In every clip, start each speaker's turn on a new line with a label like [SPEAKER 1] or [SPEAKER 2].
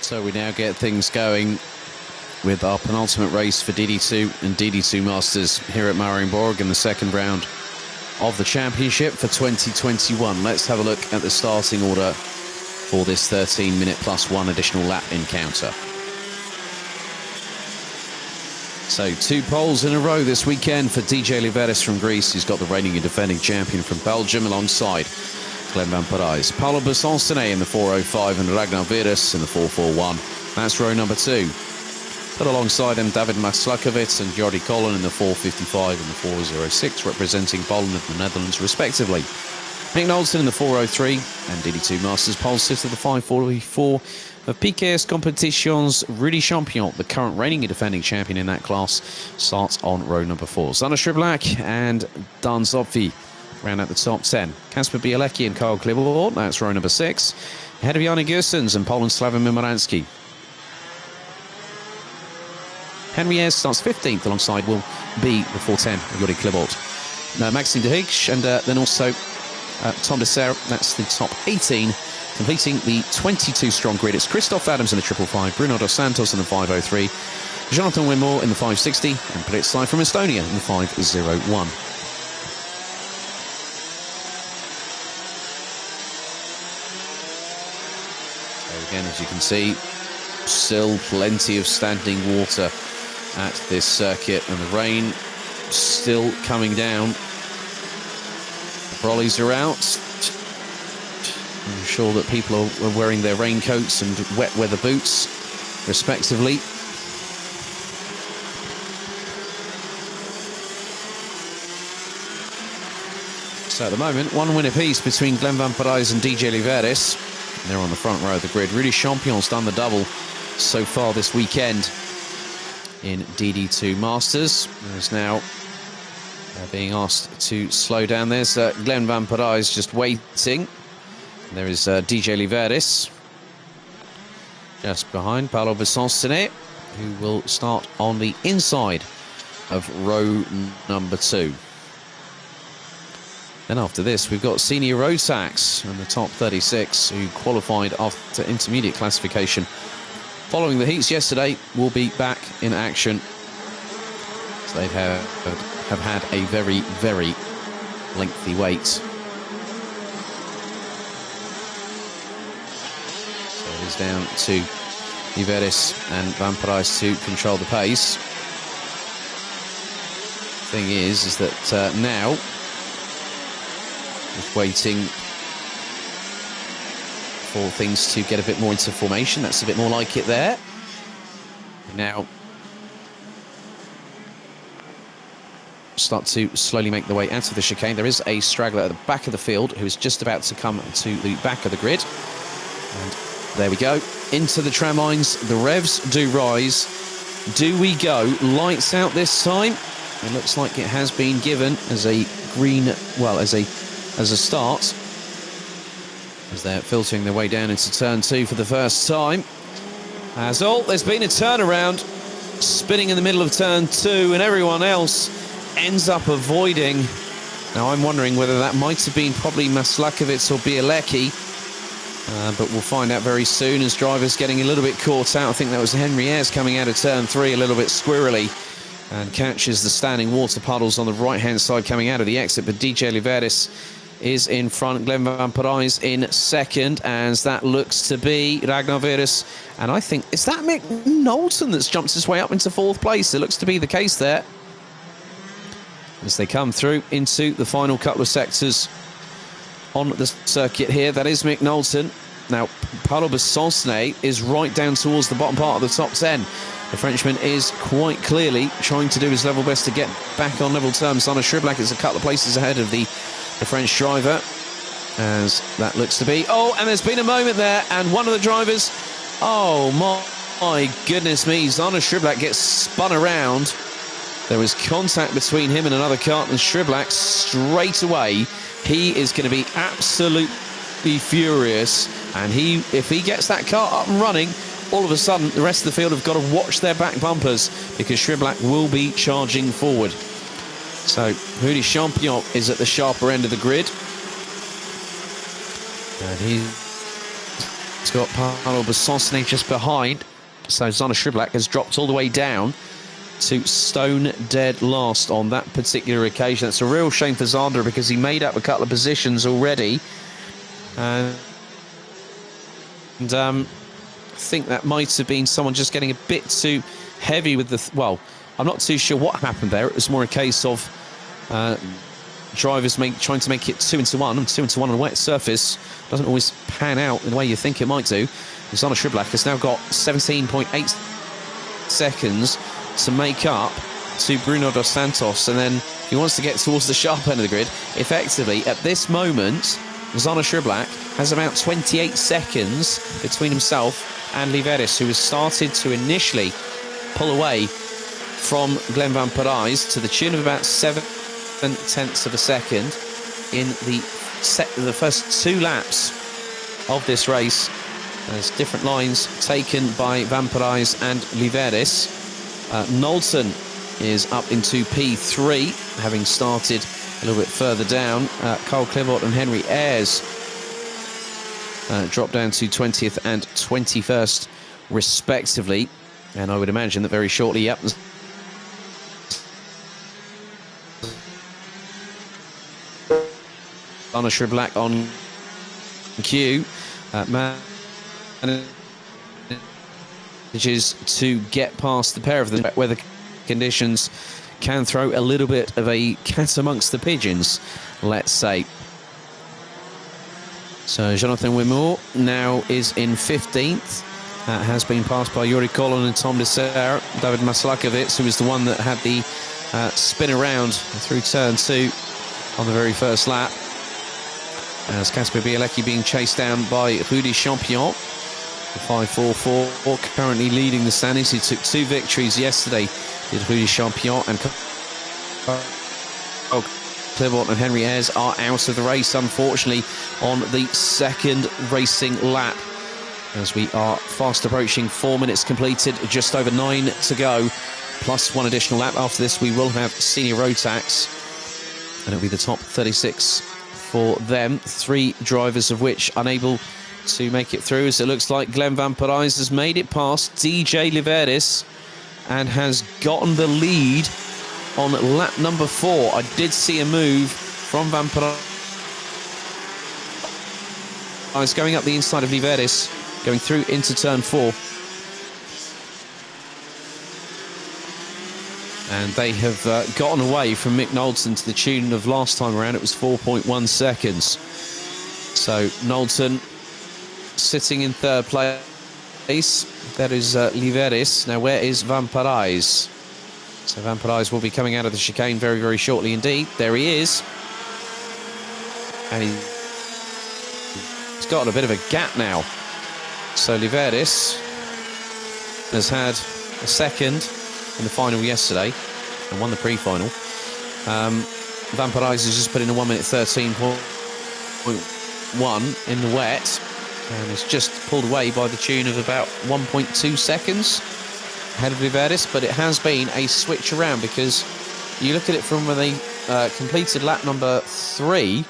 [SPEAKER 1] So we now get things going with our penultimate race for DD2 and DD2 Masters here at Mariembourg in the second round of the championship for 2021. Let's have a look at the starting order for this 13-minute plus one additional lap encounter. So 2 poles in a row this weekend for DJ Liveris from Greece. He's got the reigning and defending champion from Belgium alongside Glenn Van Parijs. Paolo Besonstenet in the 4:05 and Ragnar Virus in the 4:41. That's row number 2. But alongside them, David Maslakovic and Jordi Collen in the 4:55 and the 4:06, representing Poland and the Netherlands respectively. Mick Knowlton in the 4:03 and DD2 Masters pole sitter the 5:44 of PKS Competitions. Rudy Champion, the current reigning and defending champion in that class, starts on row number 4. Zana Shriblak and Dan Zopfi round at the top 10. Kasper Bielecki and Karl Klibbort, that's row number 6. Ahead of Yanni Gersens and Poland's Slavomir Miransky. Henry Ayres starts 15th alongside will be the 4:10 of Jordi Klibbort. Maxime de Higgs and then also Tom de Serre, that's the top 18. Completing the 22-strong grid, it's Christoph Adams in the 555, Bruno dos Santos in the 5:03, Jonathan Winmore in the 5:60, and Pritsai from Estonia in the 5:01. So again, as you can see, still plenty of standing water at this circuit, and the rain still coming down. The brollies are out. I'm sure that people are wearing their raincoats and wet weather boots, respectively. So at the moment, 1 win apiece between Glenn Van Parijs and DJ Liveris. They're on the front row of the grid. Rudy Champion's done the double so far this weekend in DD2 Masters. There's now being asked to slow down. There's Glenn Van Parijs just waiting. There is DJ Liveris just behind Paolo Besonstenet, who will start on the inside of row number 2. Then after this, we've got Senior Rotax and the top 36 who qualified after intermediate classification following the heats yesterday will be back in action. So they have had a very, very lengthy wait. Is down to Liveris and Van Parijs to control the pace. Thing is that now just waiting for things to get a bit more into formation. That's a bit more like it there. Now start to slowly make the way out of the chicane. There is a straggler at the back of the field who is just about to come to the back of the grid. And there we go, into the tram lines, the revs do rise. Do we go? Lights out this time. It looks like it has been given as a green, well, as a start. As they're filtering their way down into turn 2 for the first time. As all, there's been a turnaround, spinning in the middle of turn 2, and everyone else ends up avoiding. Now I'm wondering whether that might have been probably Maslakovic or Bielecki. But we'll find out very soon as drivers getting a little bit caught out. I think that was Henry Ayres coming out of turn 3 a little bit squirrely and catches the standing water puddles on the right-hand side coming out of the exit. But DJ Liveris is in front, Glenn Van Parijs in second, as that looks to be Ragnar Virus. And I think, is that Mick Knowlton that's jumped his way up into 4th place? It looks to be the case there. As they come through into the final couple of sectors on the circuit here, that is Mick Knowlton. Now, Paolo Besonstenet is right down towards the bottom part of the top 10. The Frenchman is quite clearly trying to do his level best to get back on level terms. Zana Shriblak is a couple of places ahead of the French driver, as that looks to be. Oh, and there's been a moment there, and one of the drivers, oh my goodness me, Zana Shriblak gets spun around. There was contact between him and another kart, and Shriblak straight away, he is going to be absolutely furious. And if he gets that car up and running, all of a sudden the rest of the field have got to watch their back bumpers, because Shriblak will be charging forward. So Rudy Champion is at the sharper end of the grid, and he's It's got Paolo Bassosny just behind. So Zana Shriblak has dropped all the way down to stone dead last on that particular occasion. It's a real shame for Zander because he made up a couple of positions already. And I think that might have been someone just getting a bit too heavy with the... well, I'm not too sure what happened there. It was more a case of drivers trying to make it 2 into 1, and 2 into 1 on a wet surface doesn't always pan out in the way you think it might do. Zana Shriblak has now got 17.8 seconds to make up to Bruno dos Santos, and then he wants to get towards the sharp end of the grid. Effectively, at this moment, Zana Shriblak has about 28 seconds between himself and Liveris, who has started to initially pull away from Glenn Van Parijs to the tune of about 7/10 of a second in the first 2 laps of this race. There's different lines taken by Van Parijs and Liveris. Knowlton is up into P3, having started a little bit further down. Carl Clivot and Henry Ayres dropped down to 20th and 21st, respectively. And I would imagine that very shortly, yep, Zana Shriblak on cue. Manages to get past the pair of them. Weather conditions can throw a little bit of a cat amongst the pigeons, let's say. So Jonathan Wimour now is in 15th. Has been passed by Yuri Collin and Tom Desser. David Maslakovic, who was the one that had the spin around through turn 2 on the very first lap. As Kasper Bielecki being chased down by Rudy Champion. The 544 currently leading the standings. He took 2 victories yesterday, did Rudy Champion, and Clivot and Henry Ayres are out of the race, unfortunately, on the second racing lap. As we are fast approaching 4 minutes completed, just over 9 to go, plus 1 additional lap. After this, we will have senior road tax, and it'll be the top 36 for them. 3 drivers of which unable to make it through, as it looks like Glenn Van Parijs has made it past DJ Liveris and has gotten the lead on lap number 4. I did see a move from Van Parijs going up the inside of Liveris, going through into turn 4. And they have gotten away from Mick Knowlton to the tune of last time around. It was 4.1 seconds. So Knowlton sitting in 3rd place. That is Liveris. Now, where is Van Parijs? So Van Parijs will be coming out of the chicane very, very shortly indeed. There he is. And he's got a bit of a gap now. So Liveris has had a second in the final yesterday and won the pre-final. Van Parijs has just put in a 1 minute 13.1 in the wet, and it's just pulled away by the tune of about 1.2 seconds ahead of Liveris. But it has been a switch around, because you look at it from when they completed lap number 3,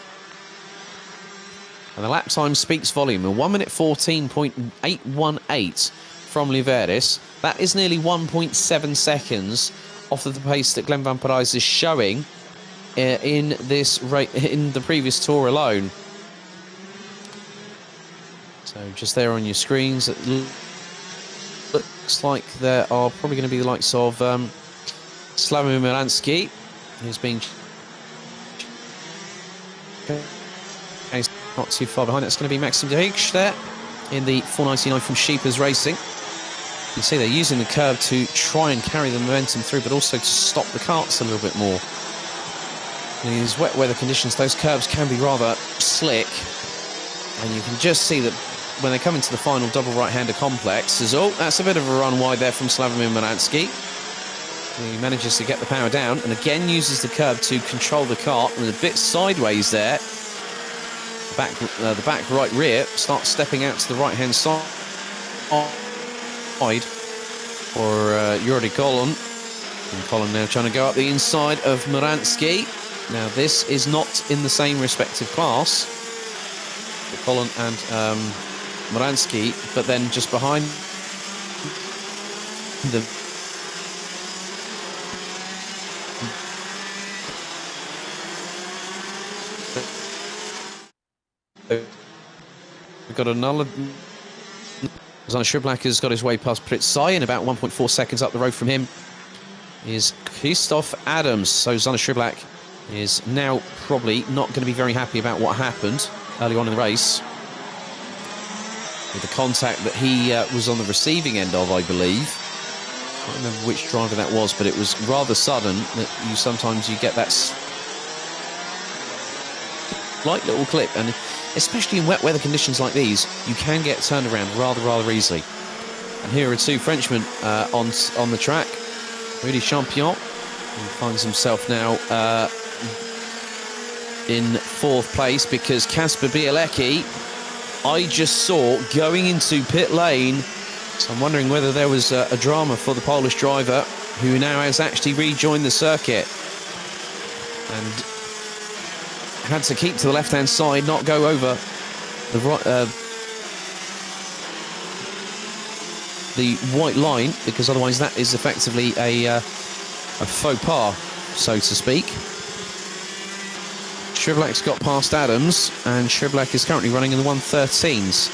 [SPEAKER 1] and the lap time speaks volume. A 1 minute 14.818 from Liveris. That is nearly 1.7 seconds off of the pace that Glenn Van Parijs is showing in the previous tour alone. So just there on your screens, it looks like there are probably going to be the likes of Slavomir Milansky, who's been not too far behind. That's going to be Maxim de Higgs there in the 499 from Sheepers Racing. You see they're using the curb to try and carry the momentum through, but also to stop the carts a little bit more. In these wet weather conditions, those curbs can be rather slick, and you can just see that when they come into the final double right-hander complex, that's a bit of a run wide there from Slavomir Milansky. He manages to get the power down and again uses the curb to control the cart, and a bit sideways there. The back right rear starts stepping out to the right-hand side for Jordi Collin. And Collin now trying to go up the inside of Milansky. Now this is not in the same respective class. Collin and Moransky, but then just behind the we've got another. Zana Shriblack has got his way past Pritzai, and about 1.4 seconds up the road from him is Christoph Adams. So Zana Shriblack is now probably not going to be very happy about what happened early on in the race, with the contact that he was on the receiving end of, I believe. I can't remember which driver that was, but it was rather sudden that sometimes you get that slight little clip, and especially in wet weather conditions like these, you can get turned around rather easily. And here are two Frenchmen on the track. Rudy Champion, who finds himself now in 4th place, because Kasper Bielecki, I just saw going into pit lane. So I'm wondering whether there was a drama for the Polish driver, who now has actually rejoined the circuit and had to keep to the left-hand side, not go over the white line, because otherwise that is effectively a faux pas, so to speak. Shriblack's got past Adams, and Shriblack is currently running in the 1:13s.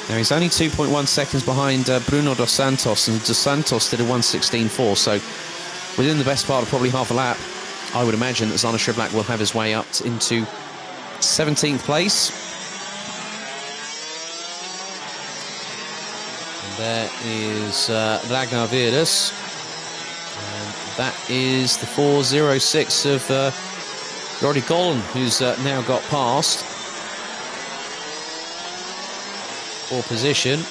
[SPEAKER 1] Now he's only 2.1 seconds behind Bruno Dos Santos, and Dos Santos did a 1:16.4, so within the best part of probably half a lap, I would imagine that Zana Shriblack will have his way up into 17th place. And there is Ragnar Virus, and that is the 4:06 of Roddy Gollan, who's now got past for position.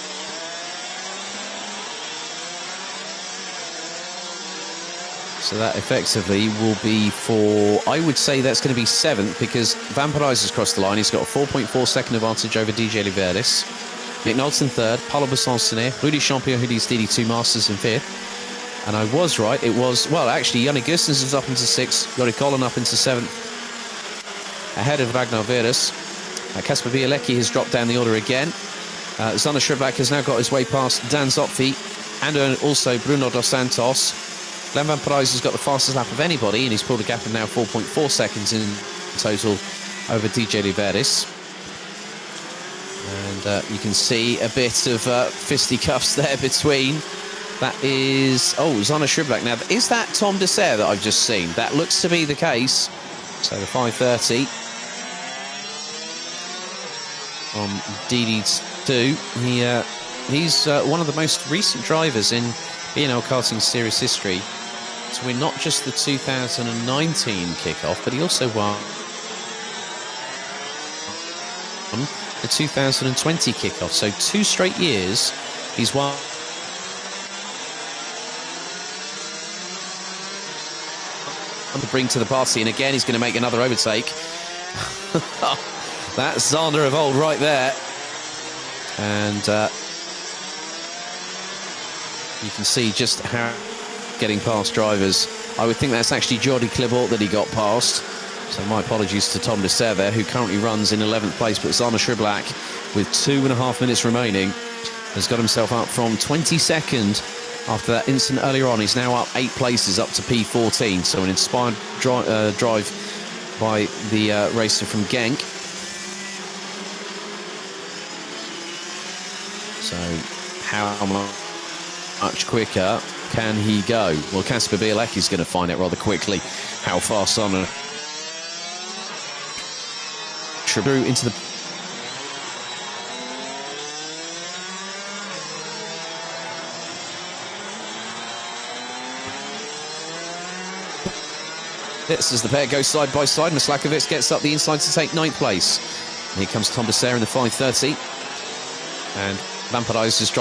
[SPEAKER 1] So that effectively will be for, I would say that's going to be 7th, because Van Parijs has crossed the line. He's got a 4.4 second advantage over DJ Liverdis. Nick Knowlton 3rd, Paulo Basson-Sinet, Rudy Champion, who leads DD2 Masters, in 5th. And I was right, it was, well, actually, Yannick Gustens is up into 6th, Yori Collin up into 7th, ahead of Ragnar Virus. Kasper Bielecki has dropped down the order again. Zana Shriblack has now got his way past Dan Zopfi and also Bruno Dos Santos. Glenn Van Parijs has got the fastest lap of anybody, and he's pulled a gap of now 4.4 seconds in total over DJ Liverdis. And you can see a bit of fisticuffs there between. That is, Zana Shriblack. Now, is that Tom Dessert that I've just seen? That looks to be the case. So the 5:30 on DD2. He's one of the most recent drivers in BNL karting series history to win not just the 2019 kickoff, but he also won the 2020 kickoff. So 2 straight years he's won to bring to the party, and again he's going to make another overtake. That's Zana of old right there, and you can see just how getting past drivers. I would think that's actually Jordi Clibort that he got past, so my apologies to Tom Dessert there, who currently runs in 11th place, but Zana Shriblack, with 2.5 minutes remaining, has got himself up from 22nd after that incident earlier on. He's now up 8 places, up to P14, so an inspired drive by the racer from Genk. So how much quicker can he go? Well, Kasper Bielecki is going to find out rather quickly how fast Zana through into the this as the pair go side by side. Maslakovic gets up the inside to take 9th place. And here comes Tom Dessert in the 5:30, and Van Parijs is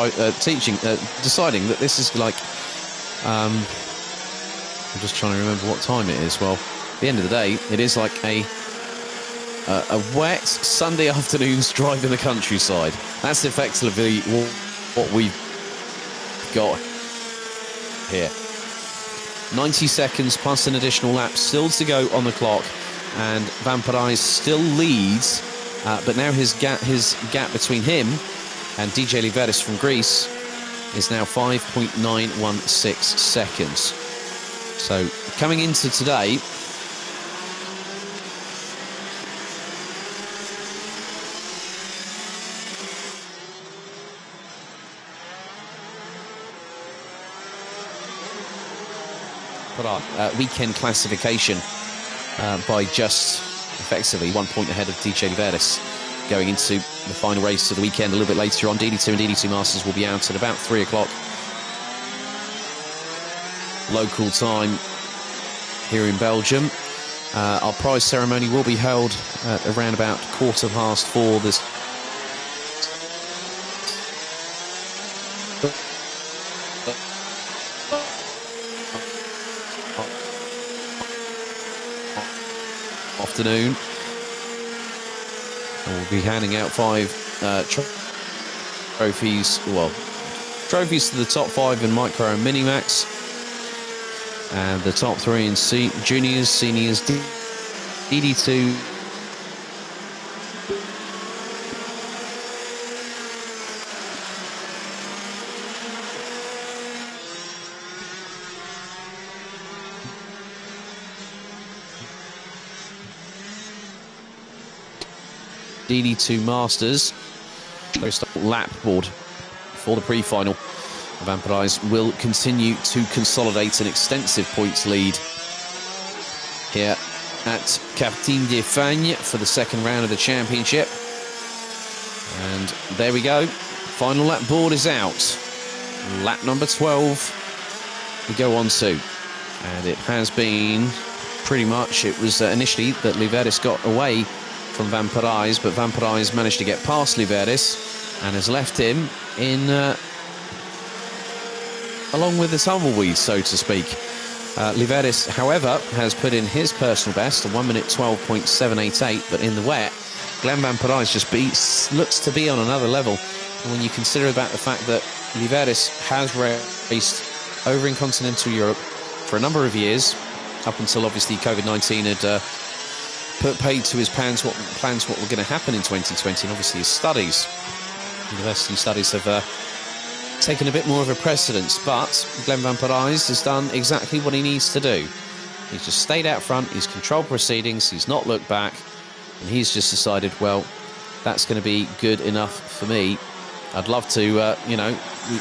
[SPEAKER 1] deciding that this is like, I'm just trying to remember what time it is. Well, at the end of the day, it is like a wet Sunday afternoon's drive in the countryside. That's effectively what we've got here. 90 seconds plus an additional lap still to go on the clock, and Van Parijs still leads, but now his gap between him And DJ Liveris from Greece is now 5.916 seconds. So coming into today, but our weekend classification by just effectively 1 point ahead of DJ Liveris going into the final race of the weekend a little bit later on. DD2 and DD2 Masters will be out at about 3 o'clock local time here in Belgium. Our prize ceremony will be held at around about 4:15 this afternoon. We'll be handing out 5 trophies, well, trophies to the top 5 in Micro and Minimax, and the top 3 in juniors, seniors, DD2. DD2 Masters. Lap board for the pre-final. Vampirize will continue to consolidate an extensive points lead here at Cartine de Fagne for the second round of the championship. And there we go. Final lap board is out. Lap number 12 we go on to. And it has been pretty much, it was initially that Liveris got away from Vampirize, but Vampirize managed to get past Liveris and has left him in along with the tumbleweed, so to speak. Liveris, however, has put in his personal best, a 1 minute 12.788, but in the wet, Glenn Vampirize just looks to be on another level. And when you consider about the fact that Liveris has raced over in continental Europe for a number of years, up until obviously COVID-19 had put paid to his plans what were going to happen in 2020, and obviously his studies, university studies, have taken a bit more of a precedence. But Glenn Vampirize has done exactly what he needs to do. He's just stayed out front, he's controlled proceedings, he's not looked back, and he's just decided, well, that's going to be good enough for me. I'd love to, you know,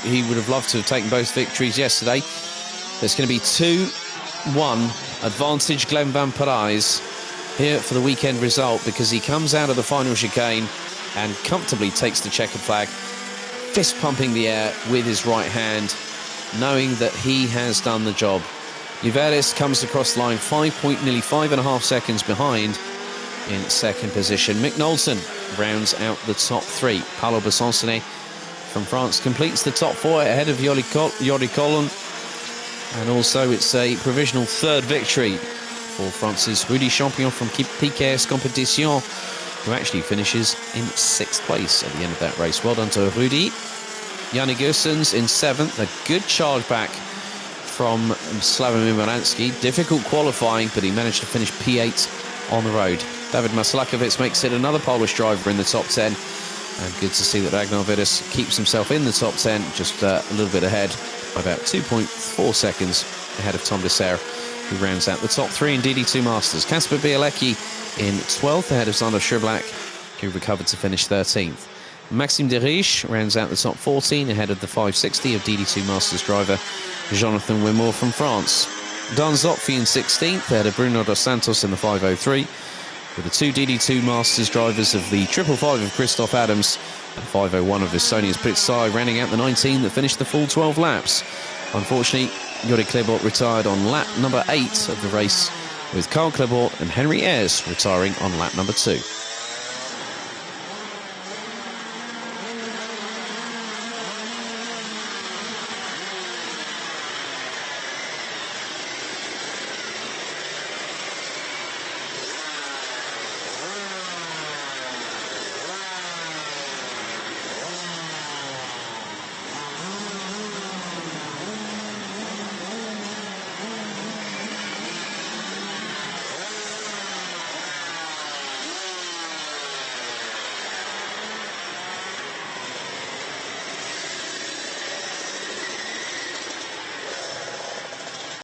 [SPEAKER 1] he would have loved to have taken both victories yesterday. There's going to be 2-1 advantage Glenn Vampirize here for the weekend result, because he comes out of the final chicane and comfortably takes the checkered flag, fist pumping the air with his right hand, knowing that he has done the job. Liveris comes across the line nearly 5.5 seconds behind in second position. Mick Knowlton rounds out the top 3. Paolo Bessoncenet from France completes the top 4 ahead of Yori Collin, and also it's a provisional third victory for France's Rudy Champion from Piquet's Competition, who actually finishes in 6th place at the end of that race. Well done to Rudy. Yannick Goossens in 7th. A good charge back from Slavomir Moransky. Difficult qualifying, but he managed to finish P8 on the road. David Maslakovic makes it another Polish driver in the top 10. And good to see that Ragnar Vidas keeps himself in the top 10, just a little bit ahead, by about 2.4 seconds ahead of Tom Dessert, who rounds out the top 3 in DD2 Masters. Kasper Bielecki in 12th ahead of Sander Schublak, who recovered to finish 13th. Maxime Deriche rounds out the top 14 ahead of the 560 of DD2 Masters driver Jonathan Wimore from France. Dan Zopfi in 16th ahead of Bruno dos Santos in the 503, with the 2 DD2 Masters drivers of the 555 of Christoph Adams and 501 of Estonia's Pritsai rounding out the 19 that finished the full 12 laps. Unfortunately, Yuri Klebot retired on lap number 8 of the race, with Carl Klebot and Henry Ayres retiring on lap number 2.